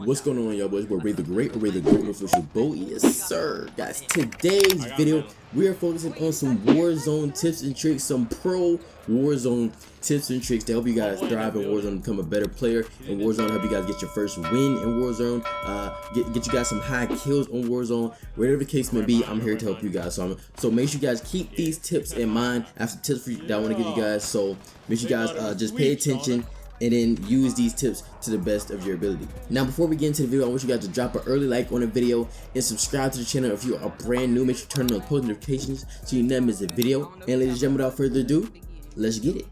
What's going on, y'all boys? We're RayTheGreat, RayTheGreat official boat. Yes, sir. Guys, today's video, we are focusing on some Warzone tips and tricks, some pro Warzone tips and tricks to help you guys thrive in Warzone, become a better player in Warzone, help you guys get your first win in Warzone, get you guys some high kills on Warzone, whatever the case may be. I'm here to help you guys. So make sure you guys keep these tips in mind. I have some tips for you that I want to give you guys. So make sure you guys just pay attention and then use these tips to the best of your ability. Now, before we get into the video, I want you guys to drop an early like on the video and subscribe to the channel if you are brand new. Make sure you turn on post notifications so you never miss a video. And ladies and gentlemen, without further ado, let's get it.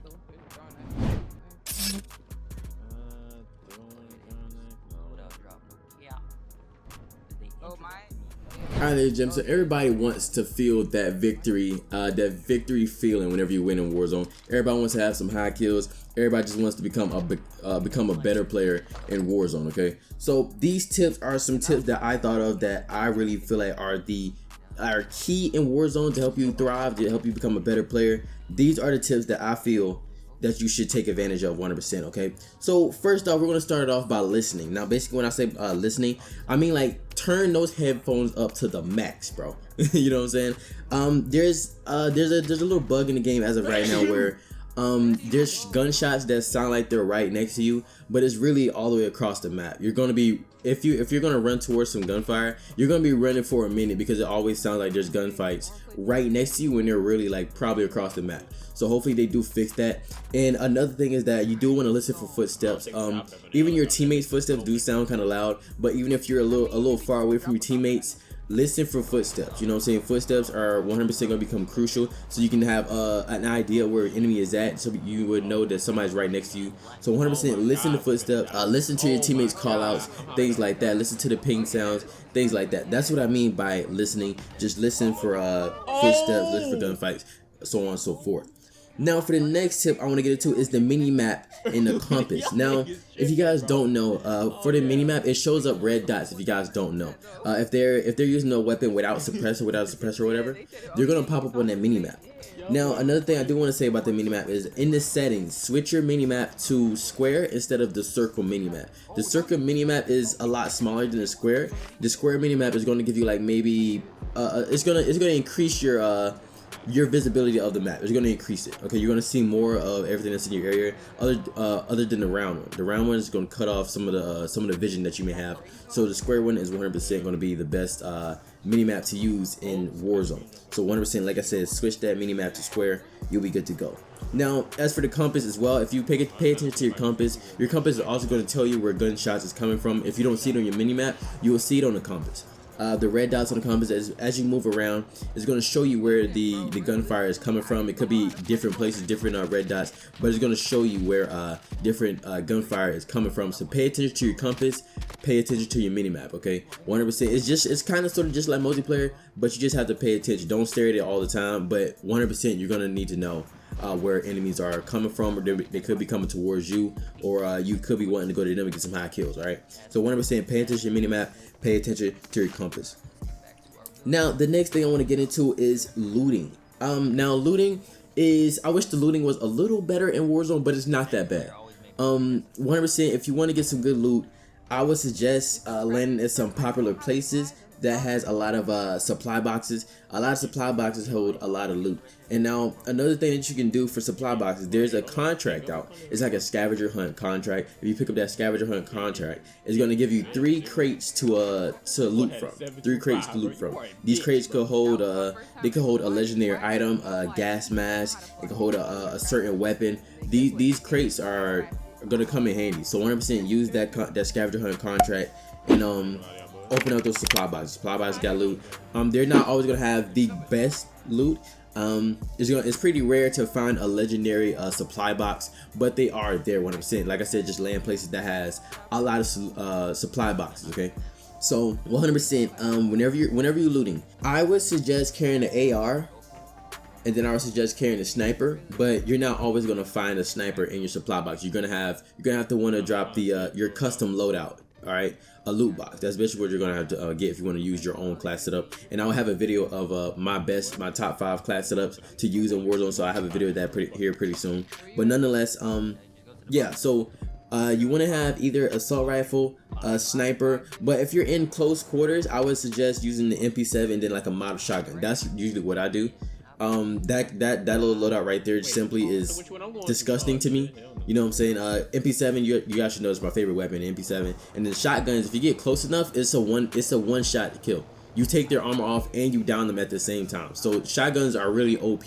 Alright, ladies and gentlemen, so everybody wants to feel that victory feeling whenever you win in Warzone. Everybody wants to have some high kills. Everybody just wants to become a better player in Warzone. Okay, so these tips are some tips that I thought of that I really feel like are key in Warzone to help you thrive, to help you become a better player. These are the tips that I feel that you should take advantage of 100%. Okay, so first off, we're going to start it off by listening. Now basically when I say listening, I mean like turn those headphones up to the max, bro. You know what I'm saying? There's a little bug in the game as of right now where there's gunshots that sound like they're right next to you, but it's really all the way across the map. You're gonna be, if you're gonna run towards some gunfire, you're gonna be running for a minute because it always sounds like there's gunfights right next to you when they're really like probably across the map. So hopefully they do fix that. And another thing is that you do want to listen for footsteps. Even your teammates' footsteps do sound kind of loud, but even if you're a little far away from your teammates, listen for footsteps. You know what I'm saying? Footsteps are 100% going to become crucial, so you can have an idea where an enemy is at, so you would know that somebody's right next to you. So 100% listen to footsteps, listen to your teammates' call outs, things like that. Listen to the ping sounds, things like that. That's what I mean by listening. Just listen for footsteps, listen for gunfights, so on and so forth. Now for the next tip I want to get into is the mini map and the compass. Now if you guys don't know, for the mini map it shows up red dots. If you guys don't know, if they're using a weapon without suppressor or whatever, they're gonna pop up on that mini map. Now another thing I do want to say about the mini map is in the settings, switch your mini map to square instead of the circle mini map. The circle mini map is a lot smaller than the square. The square mini map is going to give you like maybe it's gonna increase your visibility of the map. It's going to increase it. Okay, you're going to see more of everything that's in your area, other than the round one. The round one is going to cut off some of the vision that you may have. So the square one is 100% going to be the best mini map to use in Warzone. So 100%, like I said, switch that mini map to square. You'll be good to go. Now, as for the compass as well, if you pay attention to your compass is also going to tell you where gunshots is coming from. If you don't see it on your mini map, you will see it on the compass. The red dots on the compass, as you move around, is going to show you where the gunfire is coming from. It could be different places, different red dots, but it's going to show you where different gunfire is coming from. So pay attention to your compass, pay attention to your minimap. Okay, 100%. It's kind of sort of just like multiplayer, but you just have to pay attention. Don't stare at it all the time, but 100% you're going to need to know where enemies are coming from, or they could be coming towards you, or you could be wanting to go to them and get some high kills. All right, so 100% pay attention to your minimap, pay attention to your compass. Now the next thing I want to get into is looting. Now looting is, I wish the looting was a little better in Warzone, but it's not that bad. 100%, if you want to get some good loot, I would suggest landing at some popular places that has a lot of supply boxes. A lot of supply boxes hold a lot of loot. And now another thing that you can do for supply boxes, there's a contract out. It's like a scavenger hunt contract. If you pick up that scavenger hunt contract, it's going to give you 3 crates to loot from. 3 crates to loot from. These crates could hold they could hold a legendary item, a gas mask. It could hold a certain weapon. These crates are going to come in handy. So 100% use that scavenger hunt contract and open up those supply boxes. Supply boxes got loot. They're not always gonna have the best loot. It's pretty rare to find a legendary supply box, but they are there 100%. Like I said, just land places that has a lot of supply boxes. Okay, so 100%. Whenever you're looting, I would suggest carrying the AR, and then I would suggest carrying a sniper. But you're not always gonna find a sniper in your supply box. You're gonna have to want to drop the your custom loadout. All right, a loot box. That's basically what you're gonna have to get if you want to use your own class setup. And I'll have a video of my top 5 class setups to use in Warzone. So I have a video of that pretty soon. But nonetheless, yeah. So you want to have either assault rifle, sniper. But if you're in close quarters, I would suggest using the MP7 and then like a model shotgun. That's usually what I do. That little loadout right there simply is disgusting to me. You know what I'm saying? MP7, you guys should know it's my favorite weapon, MP7. And then shotguns, if you get close enough, it's a one shot kill. You take their armor off and you down them at the same time. So shotguns are really OP.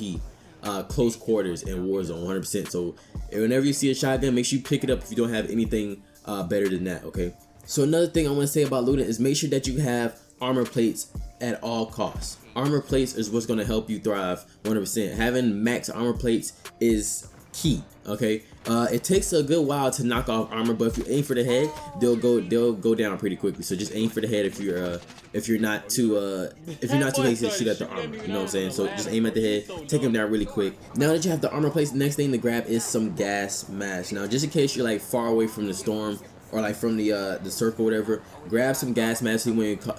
Close quarters in Warzone, 100%. So whenever you see a shotgun, make sure you pick it up if you don't have anything better than that, okay? So another thing I want to say about looting is make sure that you have armor plates at all costs. Armor plates is what's going to help you thrive 100%. Having max armor plates is key, okay? It takes a good while to knock off armor, but if you aim for the head, they'll go down pretty quickly. So just aim for the head if you're not too lazy to shoot at the armor. You know what I'm saying? So just aim at the head, take them down really quick. Now that you have the armor plates, the next thing to grab is some gas masks. Now just in case you're like far away from the storm or like from the circle or whatever, grab some gas masks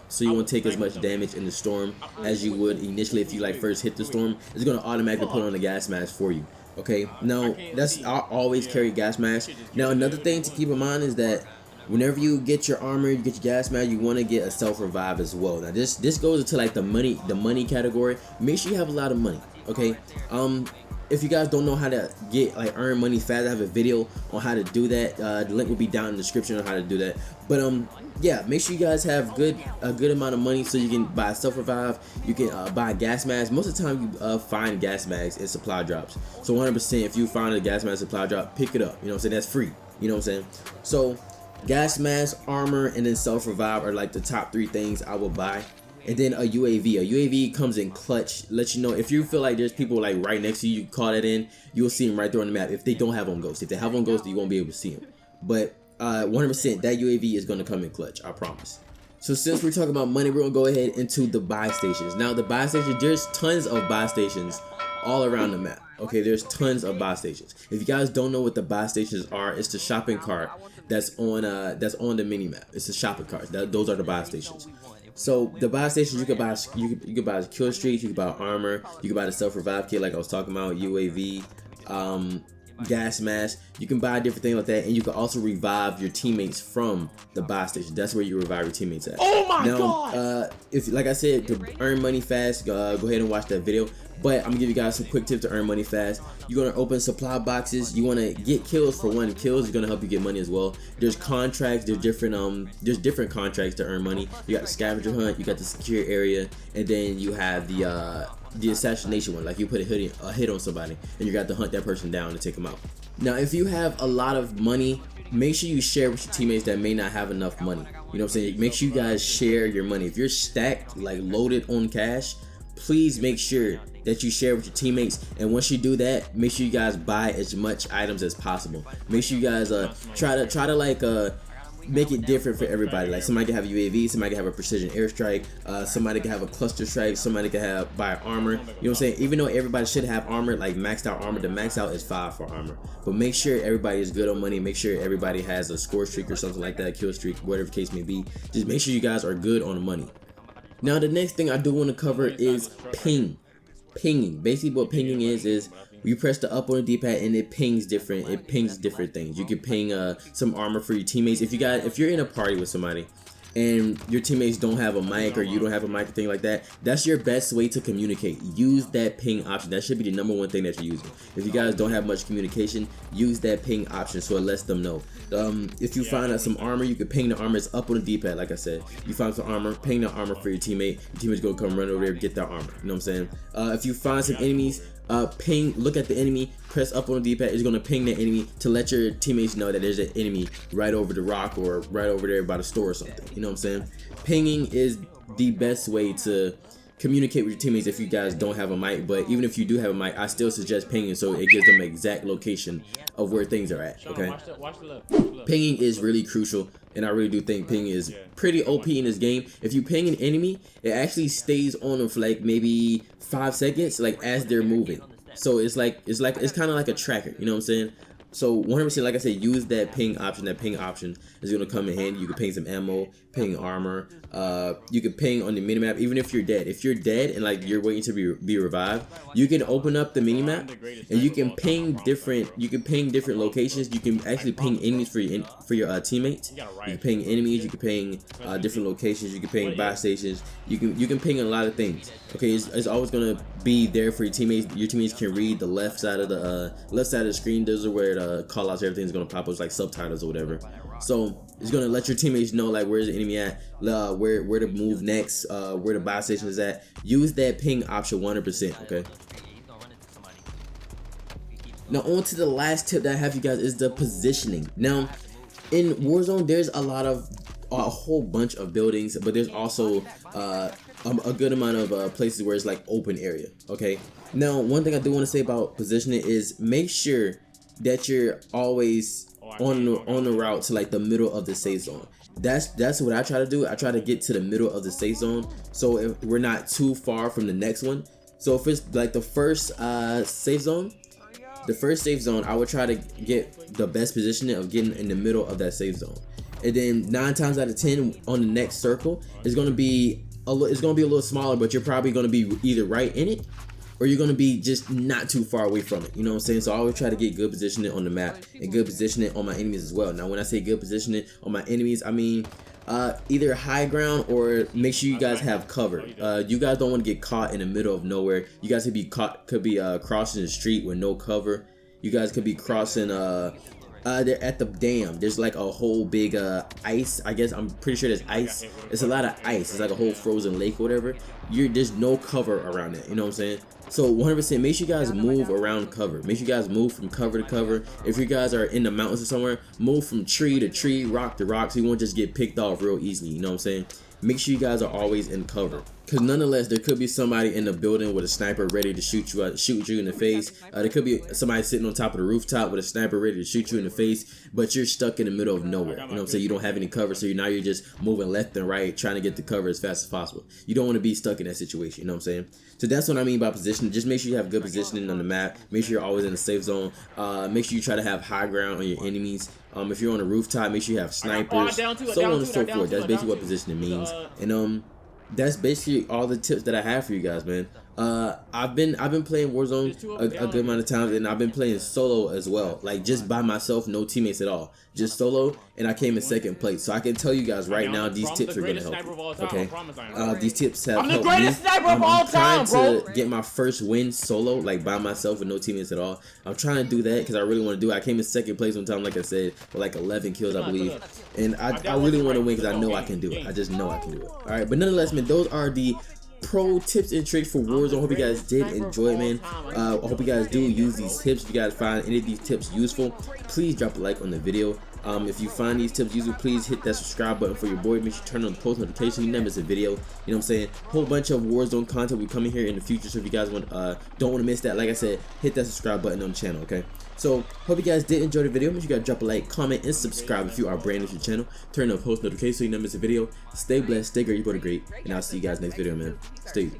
so you won't take as much damage in the storm as you would initially if you like first hit the storm. It's gonna automatically put on the gas mask for you. Okay, now I always carry gas mask. Now another thing to keep in mind is that whenever you get your armor, you get your gas mask, you want to get a self-revive as well. Now this goes into like the money category. Make sure you have a lot of money. Okay, if you guys don't know how to earn money fast, I have a video on how to do that. The link will be down in the description on how to do that. But yeah, make sure you guys have a good amount of money so you can buy self-revive. You can buy gas masks. Most of the time you find gas masks in supply drops. So 100%, if you find a gas mask supply drop, pick it up. You know what I'm saying? That's free. You know what I'm saying? So gas mask, armor, and then self-revive are like the top 3 things I will buy. And then a UAV. A UAV comes in clutch. Let you know if you feel like there's people like right next to you, you call that in, you'll see them right there on the map. If they don't have on ghost, if they have on ghost, you won't be able to see them. But 100%, that UAV is going to come in clutch, I promise. So since we're talking about money, we're going to go ahead into the buy stations. Now the buy stations, there's tons of buy stations all around the map. Okay, there's tons of buy stations. If you guys don't know what the buy stations are, it's the shopping cart that's on the mini map. It's the shopping cart. Those are the buy stations. So the buy stations, you could buy kill streaks, you could buy armor, you could buy the self-revive kit like I was talking about, UAV, gas mask. You can buy different things like that, and you can also revive your teammates from the buy station. That's where you revive your teammates at. Oh my god! If like I said, to earn money fast, go ahead and watch that video. But I'm gonna give you guys some quick tips to earn money fast. You're gonna open supply boxes. You wanna get kills for one. Kills is gonna help you get money as well. There's contracts. There's different contracts to earn money. You got the scavenger hunt. You got the secure area, and then you have the assassination one. Like you put a hit on somebody, and you got to hunt that person down and take them out. Now, if you have a lot of money, make sure you share with your teammates that may not have enough money. You know what I'm saying? Make sure you guys share your money. If you're stacked, like loaded on cash, please make sure that you share with your teammates. And once you do that, make sure you guys buy as much items as possible. Make sure you guys try to like make it different for everybody. Like somebody can have a UAV, somebody can have a precision airstrike, somebody can have a cluster strike, somebody can buy armor. You know what I'm saying? Even though everybody should have armor, like maxed out armor, the max out is 5 for armor. But make sure everybody is good on money. Make sure everybody has a score streak or something like that, kill streak, whatever the case may be. Just make sure you guys are good on the money. Now the next thing I do want to cover is pinging. Basically what pinging is you press the up on the D-pad and it pings different things. You can ping some armor for your teammates. If you're in a party with somebody and your teammates don't have a mic or you don't have a mic or thing like that, that's your best way to communicate. Use that ping option. That should be the #1 thing that you're using. If you guys don't have much communication, use that ping option so it lets them know. If you find some armor, you can ping the armor. It's up on the D-pad, like I said. You find some armor, ping the armor for your teammate. Your teammate's gonna come run over there and get that armor. You know what I'm saying? If you find some enemies, look at the enemy, press up on the D-pad. It's gonna ping the enemy to let your teammates know that there's an enemy right over the rock or right over there by the store or something. You know what I'm saying? Pinging is the best way to communicate with your teammates if you guys don't have a mic. But even if you do have a mic, I still suggest pinging so it gives them an exact location of where things are at. Okay, pinging is really crucial, and I really do think pinging is pretty OP in this game. If you ping an enemy, it actually stays on them for like maybe 5 seconds, like as they're moving. So it's kind of like a tracker. You know what I'm saying? So 100%, like I said, use that ping option. That ping option is going to come in handy. You can ping some ammo, ping armor. You can ping on the minimap, even if you're dead. If you're dead and like you're waiting to be revived, you can open up the minimap and you can ping different. You can ping different locations. You can actually ping enemies for your teammates. You can ping enemies. You can ping different locations. You can ping buy stations. You can ping a lot of things. Okay, it's always gonna be there for your teammates. Your teammates can read the left side of the screen. Those are where the call outs, everything's gonna pop up. It's like subtitles or whatever. So it's gonna let your teammates know like where's the enemy at, where to move next, where the buy station is at. Use that ping option 100%. Okay. Now on to the last tip that I have for you guys is the positioning. Now in Warzone, there's a whole bunch of buildings, but there's also a good amount of places where it's like open area. Okay. Now one thing I do want to say about positioning is make sure that you're always on the route to like the middle of the safe zone. That's what I try to do. I try to get to the middle of the safe zone, so if we're not too far from the next one. So if it's like the first safe zone, I would try to get the best positioning of getting in the middle of that safe zone. And then 9 times out of 10 on the next circle, it's gonna be a little smaller, but you're probably gonna be either right in it, or you're gonna be just not too far away from it. You know what I'm saying? So I always try to get good positioning on the map and good positioning on my enemies as well. Now when I say good positioning on my enemies, I mean either high ground or make sure you guys have cover. You guys don't want to get caught in the middle of nowhere. You guys could be crossing the street with no cover. You guys could be crossing they're at the dam. There's like a whole big ice. I guess I'm pretty sure there's ice. It's a lot of ice. It's like a whole frozen lake or whatever. There's no cover around it. You know what I'm saying? So 100%, make sure you guys move around cover. Make sure you guys move from cover to cover. If you guys are in the mountains or somewhere, move from tree to tree, rock to rock, so you won't just get picked off real easily. You know what I'm saying? Make sure you guys are always in cover, because nonetheless there could be somebody in the building with a sniper ready to shoot you in the face. There could be somebody sitting on top of the rooftop with a sniper ready to shoot you in the face, but you're stuck in the middle of nowhere. You know what I'm saying? You don't have any cover, so you're just moving left and right trying to get the cover as fast as possible. You don't want to be stuck in that situation. You know what I'm saying? So that's what I mean by positioning. Just make sure you have good positioning on the map. Make sure you're always in a safe zone. Make sure you try to have high ground on your enemies. If you're on a rooftop, make sure you have snipers, so on and so forth. That's basically what positioning means. And that's basically all the tips that I have for you guys, man. I've been playing Warzone a good amount of times, and I've been playing solo as well, like just by myself, no teammates at all, just solo, and I came in second place. So I can tell you guys right now, these tips are gonna help you. Okay, these tips have helped me. I'm trying to get my first win solo, like by myself with no teammates at all. I'm trying to do that because I really want to do it. I came in second place one time, like I said, with like 11 kills, I believe, and I really want to win because I know I can do it. I just know I can do it. All right, but nonetheless, man, those are the pro tips and tricks for Warzone. I hope you guys did enjoy it, man. I hope you guys do use these tips. If you guys find any of these tips useful, please drop a like on the video. If you find these tips useful, please hit that subscribe button for your boy. Make sure you turn on the post notifications so you never miss a video. You know what I'm saying? Whole bunch of Warzone content will be coming here in the future, so if you guys don't want to miss that, like I said, hit that subscribe button on the channel, okay? So hope you guys did enjoy the video. Make sure you guys drop a like, comment, and subscribe if you are brand new to the channel. Turn on post notifications so you never miss a video. Stay blessed, stay great, your boy the great, and I'll see you guys next video, man. Stay easy.